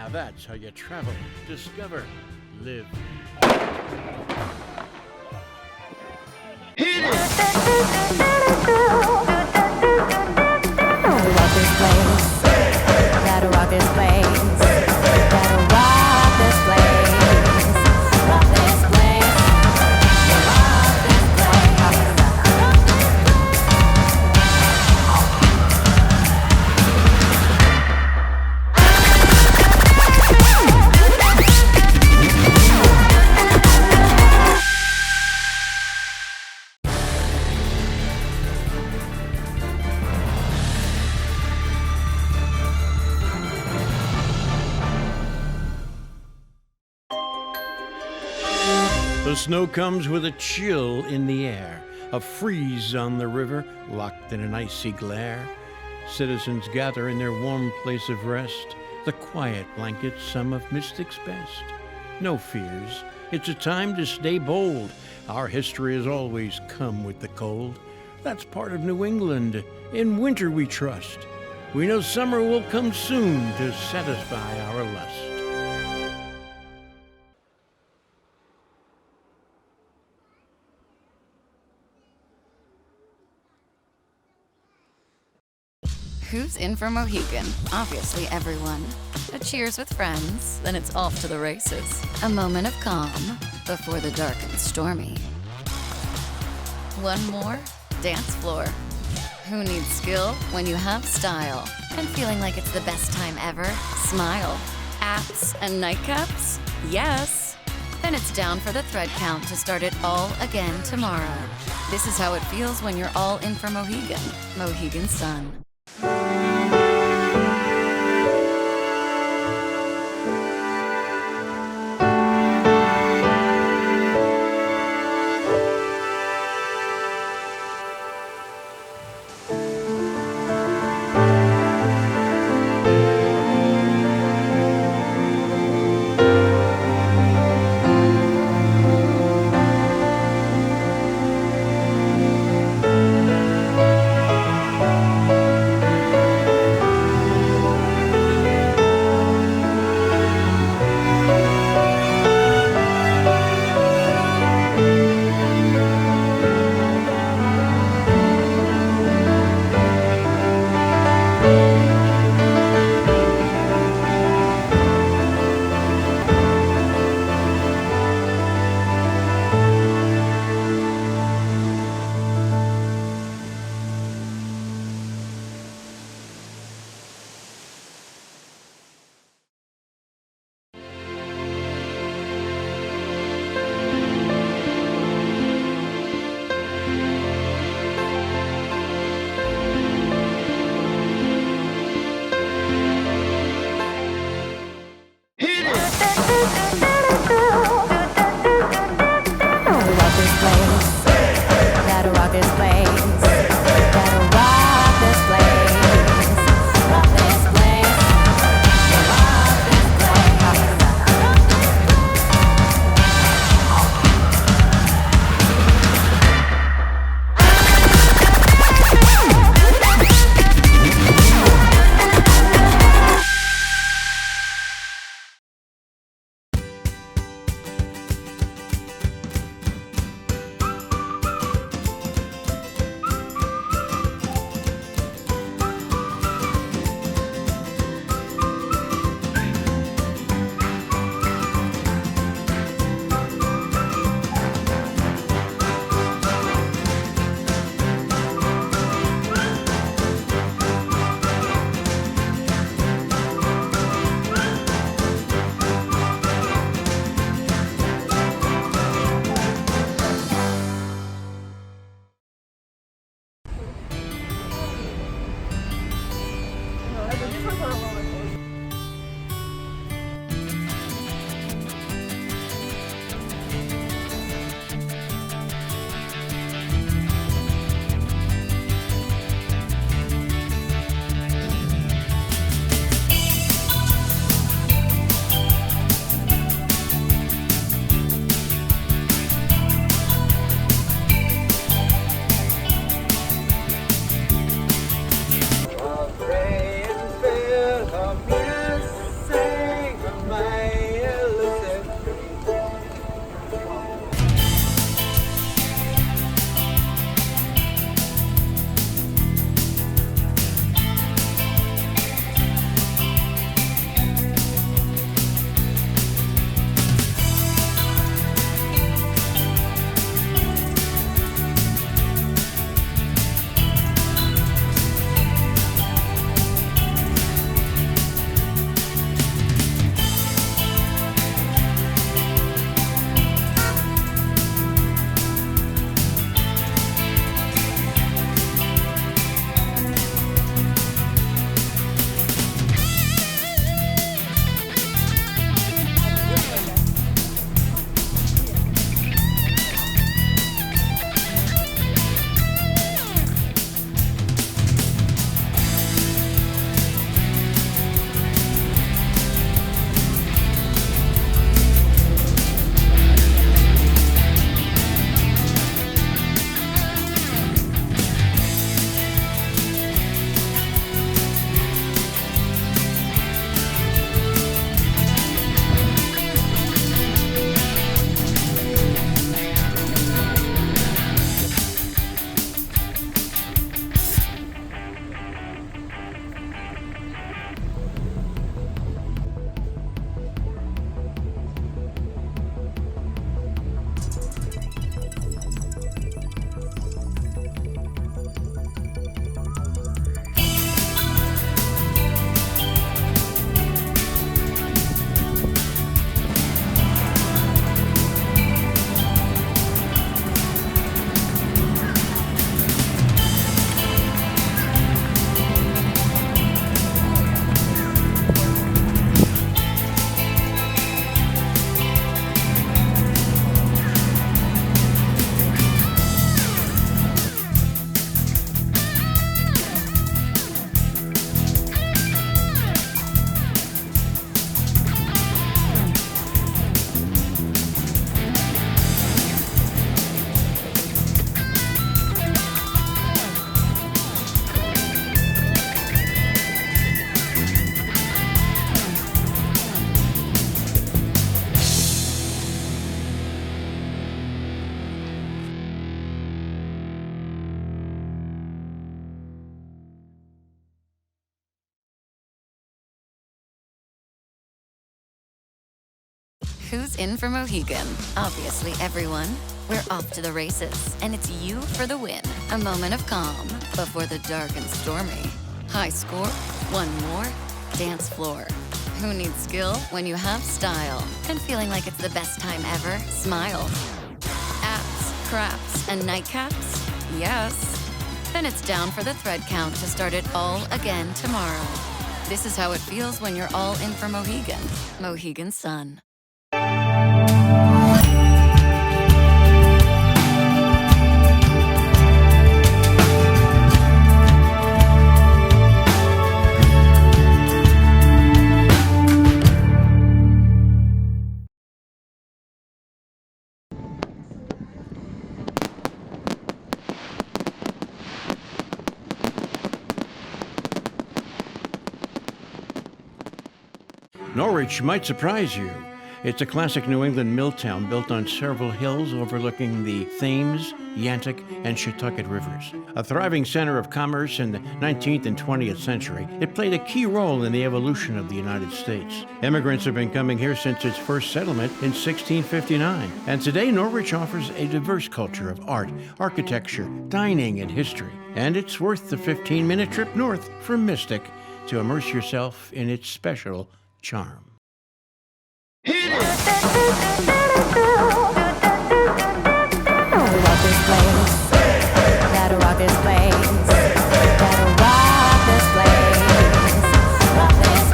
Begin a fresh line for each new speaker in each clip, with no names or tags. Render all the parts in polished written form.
Now that's how you travel, discover, live.
Hit it!
Gotta rock this place. Gotta rock this place. Gotta rock this place. Rock this place. Rock this place.
The snow comes with a chill in the air, a freeze on the river, locked in an icy glare. Citizens gather in their warm place of rest, the quiet blanket some of Mystic's best. No fears, it's a time to stay bold. Our history has always come with the cold. That's part of New England. In winter we trust. We know summer will come soon to satisfy our lust.
Who's in for Mohegan? Obviously everyone. A cheers with friends, then it's off to the races. A moment of calm before the dark and stormy. One more, dance floor. Who needs skill when you have style? And feeling like it's the best time ever? Smile. Apps and nightcaps? Yes. Then it's down for the thread count to start it all again tomorrow. This is how it feels when you're all in for Mohegan. Mohegan Sun. Who's in for Mohegan? Obviously everyone. We're off to the races, and it's you for the win. A moment of calm before the dark and stormy. High score, one more, dance floor. Who needs skill when you have style? And feeling like it's the best time ever? Smile. Apps, craps, and nightcaps? Yes. Then it's down for the thread count to start it all again tomorrow. This is how it feels when you're all in for Mohegan. Mohegan Sun.
Norwich might surprise you. It's a classic New England mill town built on several hills overlooking the Thames, Yantic, and Shetucket rivers. A thriving center of commerce in the 19th and 20th century, it played a key role in the evolution of the United States. Immigrants have been coming here since its first settlement in 1659. And today, Norwich offers a diverse culture of art, architecture, dining, and history. And it's worth the 15-minute trip north from Mystic to immerse yourself in its special charm.
Rock this place. Gotta rock this place. Gotta rock this place. Rock this place. Rock this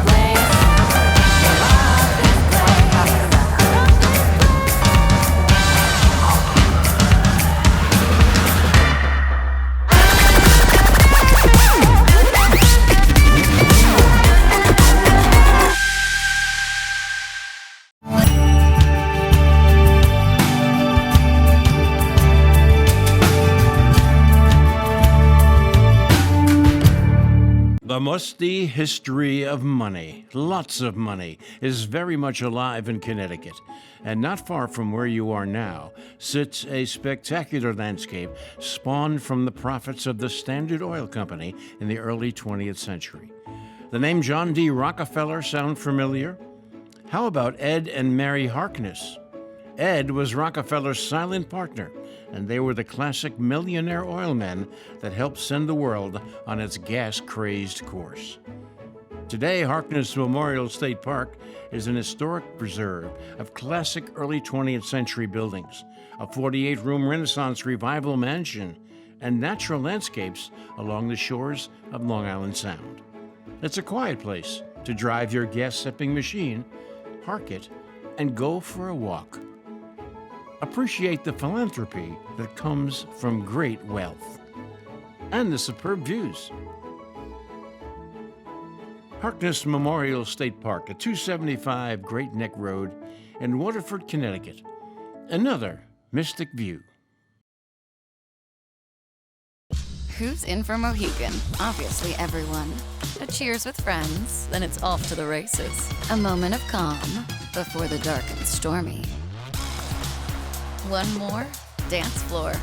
The musty history of money, lots of money, is very much alive in Connecticut. And not far from where you are now sits a spectacular landscape spawned from the profits of the Standard Oil Company in the early 20th century. The name John D. Rockefeller sound familiar? How about Ed and Mary Harkness? Ed was Rockefeller's silent partner, and they were the classic millionaire oilmen that helped send the world on its gas-crazed course. Today, Harkness Memorial State Park is an historic preserve of classic early 20th century buildings, a 48-room Renaissance revival mansion, and natural landscapes along the shores of Long Island Sound. It's a quiet place to drive your gas-sipping machine, park it, and go for a walk. Appreciate the philanthropy that comes from great wealth and the superb views. Harkness Memorial State Park at 275 Great Neck Road in Waterford, Connecticut. Another Mystic View.
Who's in for Mohegan? Obviously everyone. A cheers with friends, then it's off to the races. A moment of calm before the dark and stormy. One more, dance floor.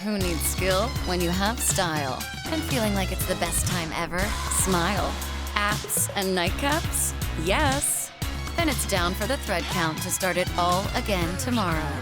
Who needs skill when you have style? And feeling like it's the best time ever? Smile. Apps and nightcaps? Yes. Then it's down for the thread count to start it all again tomorrow.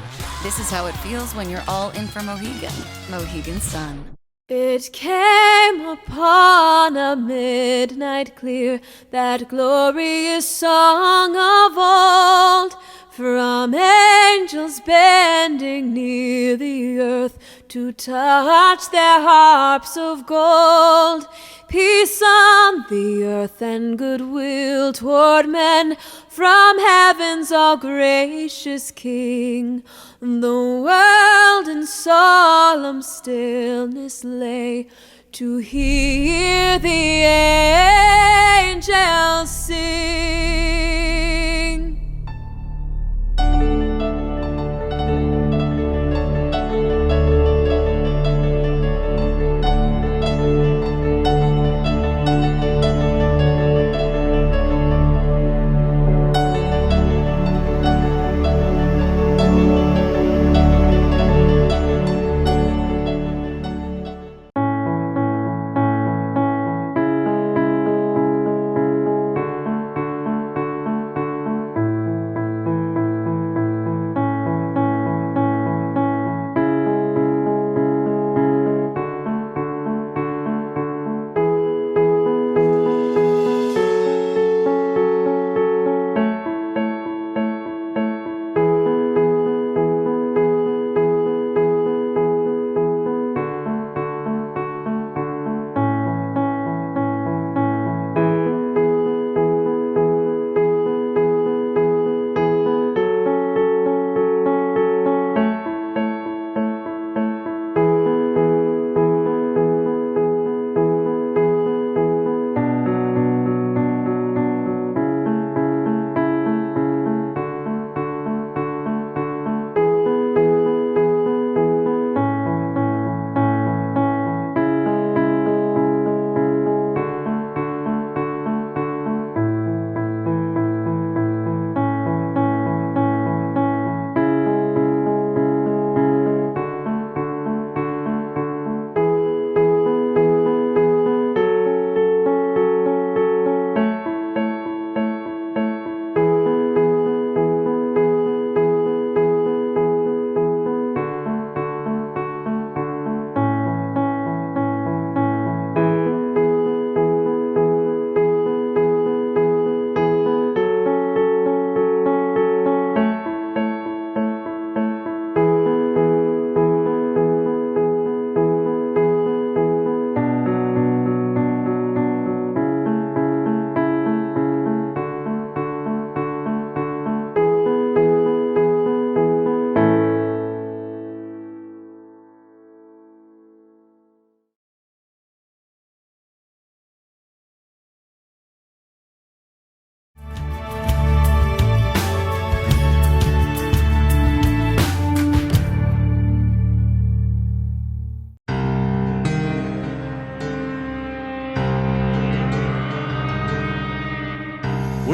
This is how it feels when you're all in for Mohegan. Mohegan Sun.
It came upon a midnight clear, that glorious song of old, from angels bending near the earth to touch their harps of gold. Peace on the earth and goodwill toward men from heaven's all gracious King. The world in solemn stillness lay to hear the angels sing.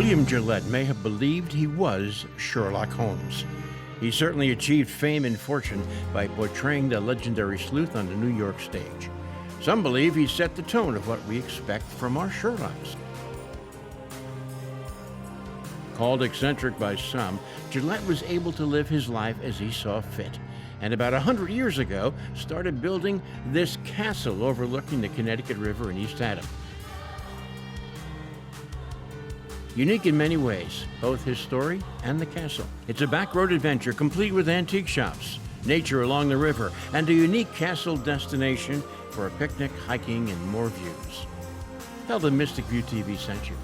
William Gillette may have believed he was Sherlock Holmes. He certainly achieved fame and fortune by portraying the legendary sleuth on the New York stage. Some believe he set the tone of what we expect from our Sherlocks. Called eccentric by some, Gillette was able to live his life as he saw fit, and about 100 years ago started building this castle overlooking the Connecticut River in East Haddam. Unique in many ways, both his story and the castle. It's a backroad adventure complete with antique shops, nature along the river, and a unique castle destination for a picnic, hiking, and more views. Tell them MysticView TV sent you.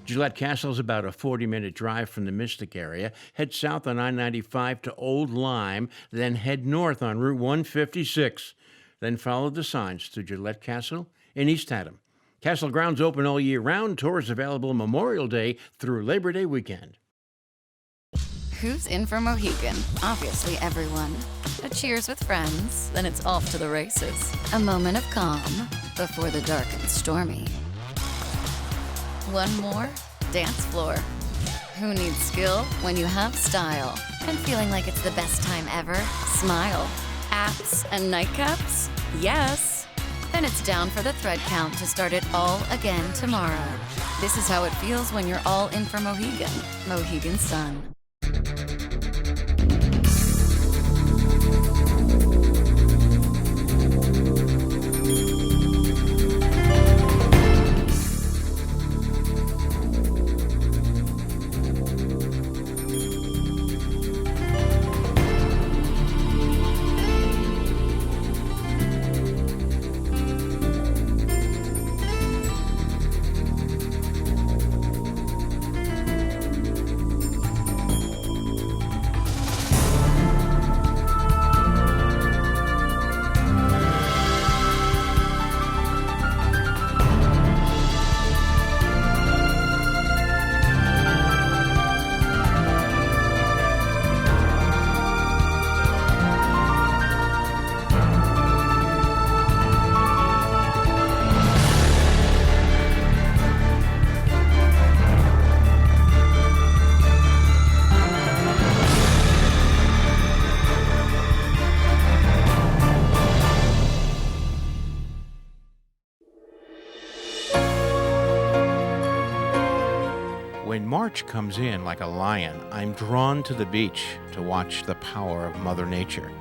Gillette Castle is about a 40-minute drive from the Mystic area. Head south on I-95 to Old Lyme, then head north on Route 156. Then follow the signs to Gillette Castle in East Haddam. Castle grounds open all year round. Tours available Memorial Day through Labor Day weekend.
Who's in for Mohegan? Obviously everyone. A cheers with friends, then it's off to the races. A moment of calm before the dark and stormy. One more dance floor. Who needs skill when you have style? And feeling like it's the best time ever? Smile. Apps and nightcaps? Yes. Then it's down for the thread count to start it all again tomorrow. This is how it feels when you're all in for Mohegan. Mohegan Sun.
When March comes in like a lion, I'm drawn to the beach to watch the power of Mother Nature.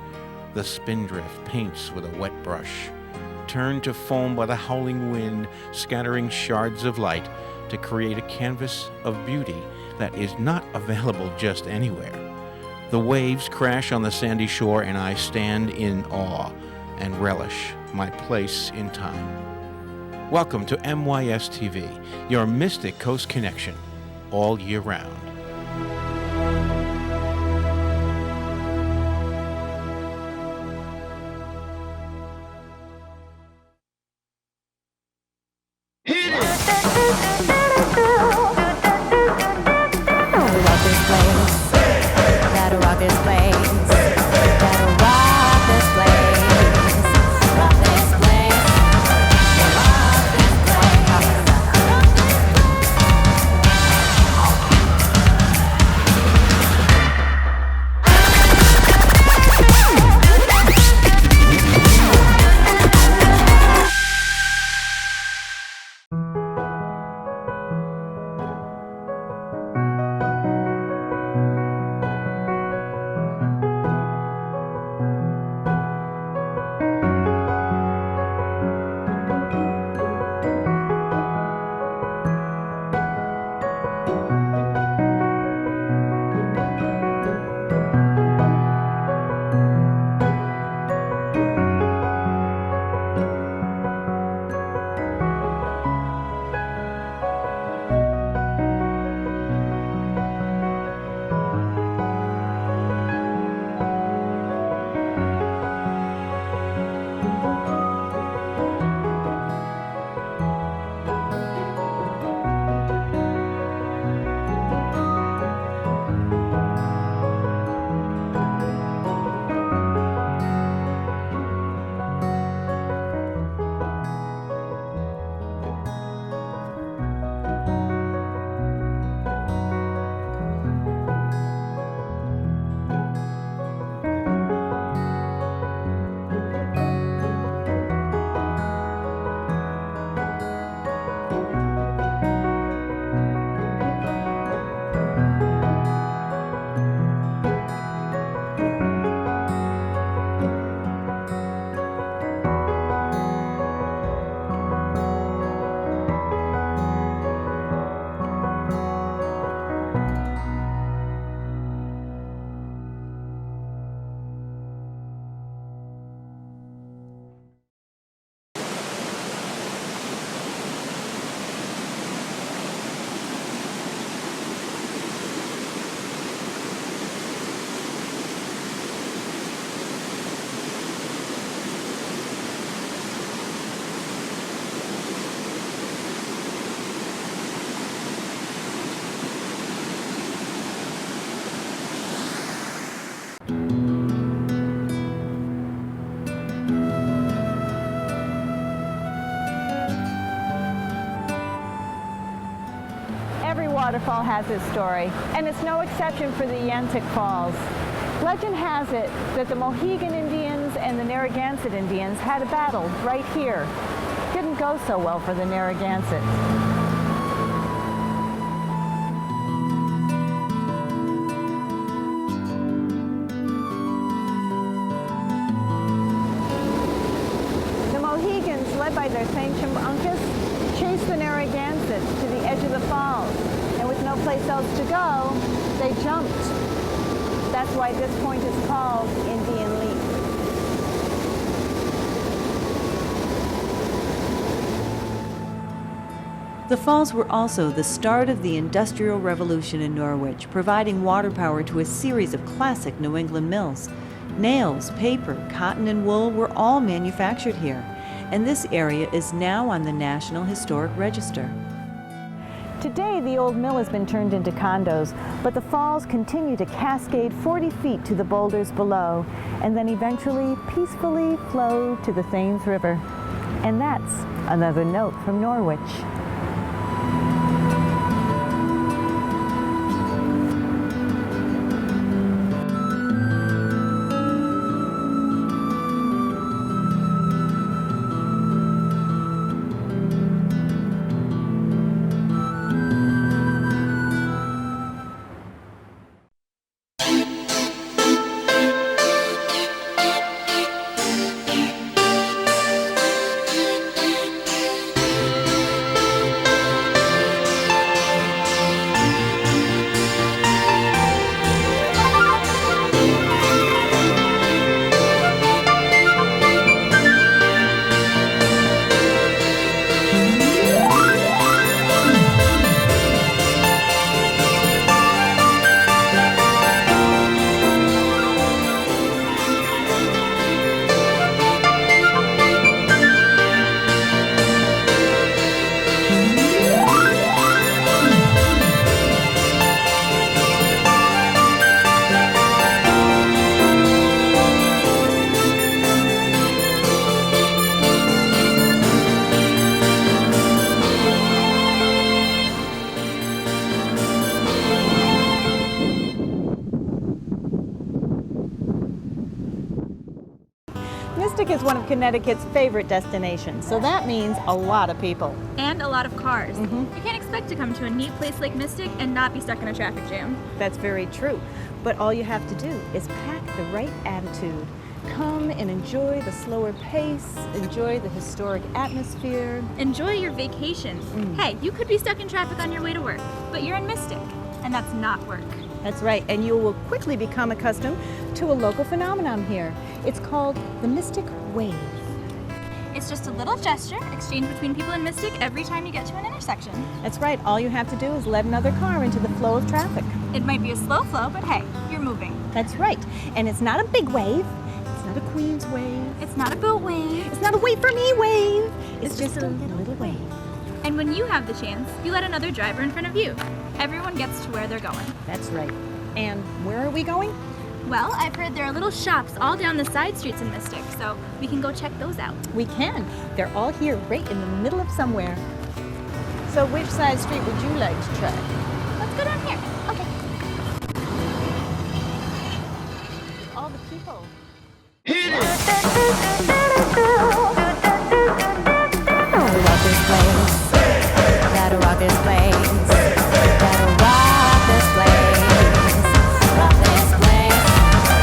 The spindrift paints with a wet brush, turned to foam by the howling wind, scattering shards of light to create a canvas of beauty that is not available just anywhere. The waves crash on the sandy shore and I stand in awe and relish my place in time. Welcome to MysticView, your Mystic Coast connection, all year round.
Every waterfall has its story, and it's no exception for the Yantic Falls. Legend has it that the Mohegan Indians and the Narragansett Indians had a battle right here. Didn't go so well for the Narragansett. The Mohegans, led by their Sachem Uncas, chased the Narragansett to the edge of the falls, and with no place else to go, they jumped. That's why this point is called Indian Leap.
The falls were also the start of the Industrial Revolution in Norwich, providing water power to a series of classic New England mills. Nails, paper, cotton, and wool were all manufactured here, and this area is now on the National Historic Register.
Today, the old mill has been turned into condos, but the falls continue to cascade 40 feet to the boulders below, and then eventually peacefully flow to the Thames River. And that's another note from Norwich. Mystic is one of Connecticut's favorite destinations, so that means a lot of people.
And a lot of cars. You can't expect to come to a neat place like Mystic and not be stuck in a traffic jam.
That's very true, but all you have to do is pack the right attitude. Come and enjoy the slower pace, enjoy the historic atmosphere.
Enjoy your vacation. Hey, you could be stuck in traffic on your way to work, but you're in Mystic, and that's not work.
That's right, and you will quickly become accustomed to a local phenomenon here. It's called the Mystic Wave.
It's just a little gesture exchanged between people in Mystic every time you get to an intersection.
That's right, all you have to do is let another car into the flow of traffic.
It might be a slow flow, but hey, you're moving.
That's right, and it's not a big wave, it's not a Queen's wave,
It's not a boat wave.
it's not a wait for me wave, it's just a little wave.
And when you have the chance, you let another driver in front of you. Everyone gets to where they're going.
That's right. And where are we going?
Well, I've heard there are little shops all down the side streets in Mystic, so we can go check those out.
We can. They're all here, right in the middle of somewhere. So which side street would you like to try?
Let's go down here. Okay.
All the people.
Gotta rock this place. Gotta rock this place. Gotta rock this place. Rock this place. Rock this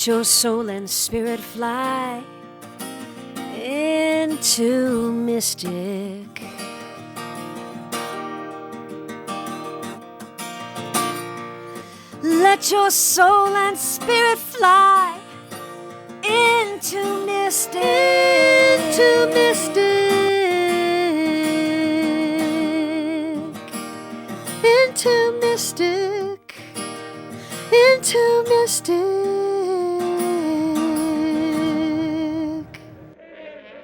Let your soul and spirit fly into mystic. Let your soul and spirit fly into mystic. Into mystic. Into mystic. Into mystic.